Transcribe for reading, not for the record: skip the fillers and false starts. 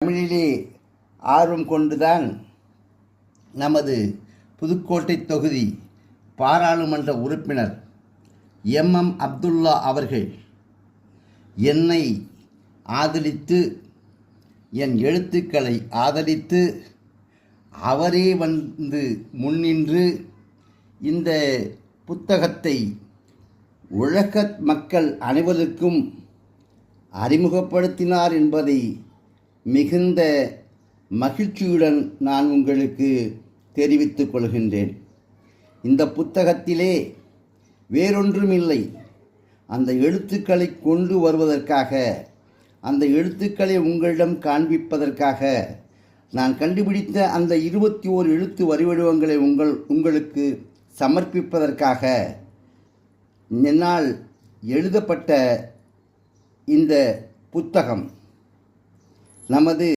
தமிழிலே ஆர்வம் கொண்டுதான் நமது புதுக்கோட்டை தொகுதி பாராளுமன்ற உறுப்பினர் எம் அப்துல்லா அவர்கள் என்னை ஆதரித்து, என் எழுத்துக்களை ஆதரித்து, அவரே வந்து முன்னின்று இந்த புத்தகத்தை உலக மக்கள் அனைவருக்கும் அறிமுகப்படுத்தினார் என்பதை மிகுந்த மகிழ்ச்சியுடன் நான் உங்களுக்கு தெரிவித்துக் கொள்கின்றேன். இந்த புத்தகத்திலே வேறொன்றுமில்லை, அந்த எழுத்துக்களை கொண்டு வருவதற்காக, அந்த எழுத்துக்களை உங்களிடம் காண்பிப்பதற்காக நான் கண்டுபிடித்த அந்த 21 எழுத்து வரிவடிவங்களை உங்களுக்கு சமர்ப்பிப்பதற்காக என்னால் எழுதப்பட்ட இந்த புத்தகம் நமது